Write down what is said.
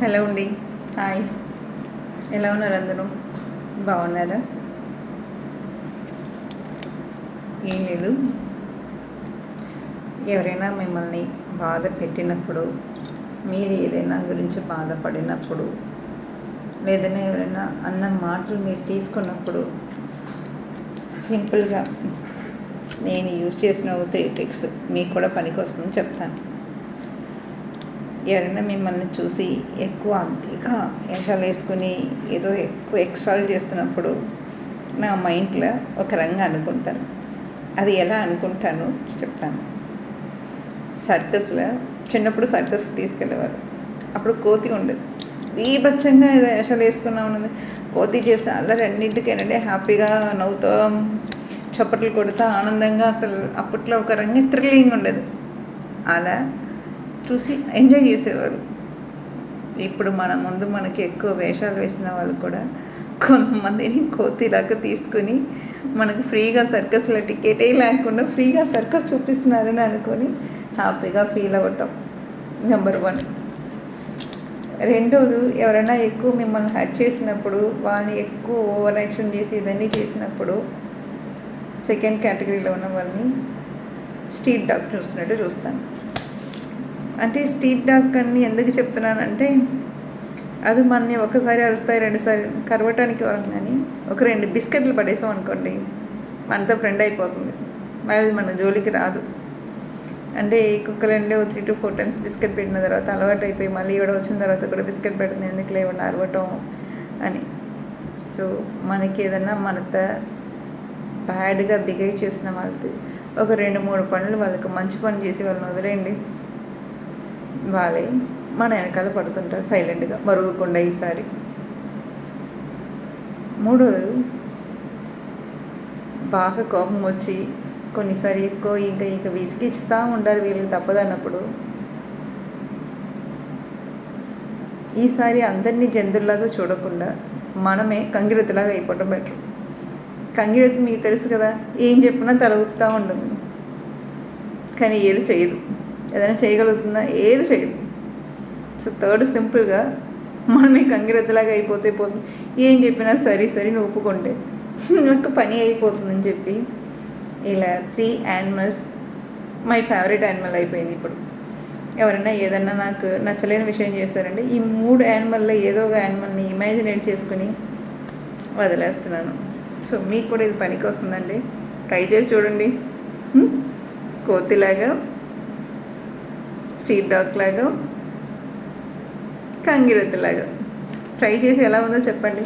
Hello అండి. Hi. ఎలా ఉన్నారు అందరూ? బాగున్నారా? ఏం లేదు, ఎవరైనా మిమ్మల్ని బాధ పెట్టినప్పుడు, మీరు ఏదైనా గురించి బాధపడినప్పుడు, లేదన్నా ఎవరైనా అన్న మాటలు మీరు తీసుకున్నప్పుడు సింపుల్గా నేను యూజ్ చేసిన 3 ట్రిక్స్ మీకు కూడా పనికి వస్తుందని చెప్తాను. ఎవరైనా మిమ్మల్ని చూసి ఎక్కువ అంతేగా వేషాలు వేసుకుని ఏదో ఎక్కువ ఎక్స్ట్రాలు చేస్తున్నప్పుడు నా మైండ్లో ఒక రంగు అనుకుంటాను. అది ఎలా అనుకుంటానో చెప్తాను. సర్కస్లో చిన్నప్పుడు సర్కస్కి తీసుకెళ్ళేవారు. అప్పుడు కోతి ఉండేది. బీభత్సంగా ఏదో వేషాలు వేసుకున్నా ఉన్నది. కోతి చేస్తే అల్లరి అన్నింటికేనండి హ్యాపీగా నవ్వుతూ చప్పట్లు కొడుతూ ఆనందంగా, అసలు అప్పట్లో ఒక రంగు థ్రిల్లింగ్ ఉండేది. అలా చూసి ఎంజాయ్ చేసేవారు. ఇప్పుడు మన ముందు మనకి ఎక్కువ వేషాలు వేసిన వాళ్ళు కూడా కొంతమందిని కోతిలాగా తీసుకుని మనకు ఫ్రీగా సర్కస్లో టికెటే లేకుండా ఫ్రీగా సర్కస్ చూపిస్తున్నారని అనుకొని హ్యాపీగా ఫీల్ అవ్వటం నెంబర్ 1. రెండోది, ఎవరైనా ఎక్కువ మిమ్మల్ని హర్ట్ చేసినప్పుడు, వాళ్ళని ఎక్కువ ఓవర్ యాక్షన్ చేసి ఇదన్నీ చేసినప్పుడు సెకండ్ కేటగిరీలో ఉన్న వాళ్ళని స్ట్రీట్ డాగ్ చూస్తున్నట్టు చూస్తాను. అంటే స్ట్రీట్ డాగ్ అని ఎందుకు చెప్తున్నానంటే, అది మనని ఒకసారి అరుస్తాయి, 2 సార్లు కరవటానికి కానీ ఒక 2 బిస్కెట్లు పడేసాం అనుకోండి, మనతో ఫ్రెండ్ అయిపోతుంది. మళ్ళీ మన జోలికి రాదు. అంటే ఈ కుక్కలంటే 3 to 4 times బిస్కెట్ పెట్టిన తర్వాత అలవాటు అయిపోయి మళ్ళీ ఈవిడ వచ్చిన తర్వాత కూడా బిస్కెట్ పెడుతుంది, ఎందుకు లేకుండా అరవటం అని. సో మనకి ఏదన్నా మనతో బ్యాడ్గా బిహేవ్ చేసిన వాళ్ళకి ఒక 2-3 పనులు వాళ్ళకి మంచి పని చేసి వాళ్ళని వదిలేయండి. వాళ్ళే మన వెనకాల పడుతుంటారు సైలెంట్గా, మరుగుకుండా. ఈసారి మూడోది, బాగా కోపం వచ్చి కొన్నిసారి ఎక్కువ ఇంకా విసిగిస్తూ ఉండాలి, వీళ్ళకి తప్పదన్నప్పుడు ఈసారి అందరినీ జంతువులాగా చూడకుండా మనమే కంగిరెద్దులాగా అయిపోవడం బెటర్. కంగిరెద్దు మీకు తెలుసు కదా, ఏం చెప్పినా తల ఊపుతూ ఉంటుంది, కానీ ఏది చేయదు. ఏదైనా చేయగలుగుతుందా? ఏది చేయదు. సో థర్డ్, సింపుల్గా మనమే కంగిరెద్దులాగా అయిపోతే పోతుంది. ఏం చెప్పినా సరే నువ్వు ఒప్పుకుంటే ఒక పని అయిపోతుందని చెప్పి ఇలా 3 యానిమల్స్ మై ఫేవరెట్ యానిమల్ అయిపోయింది ఇప్పుడు. ఎవరైనా ఏదన్నా నాకు నచ్చలేని విషయం చేస్తారంటే ఈ 3 యానిమల్లో ఏదో ఒక యానిమల్ని ఇమాజినేట్ చేసుకుని వదిలేస్తున్నాను. సో మీకు కూడా ఇది పనికి వస్తుందండి, ట్రై చేసి చూడండి. కోతిలాగా, స్ట్రీట్ డాగ్ లాగా, కంగిరెద్దులాగా ట్రై చేసి ఎలా ఉందో చెప్పండి.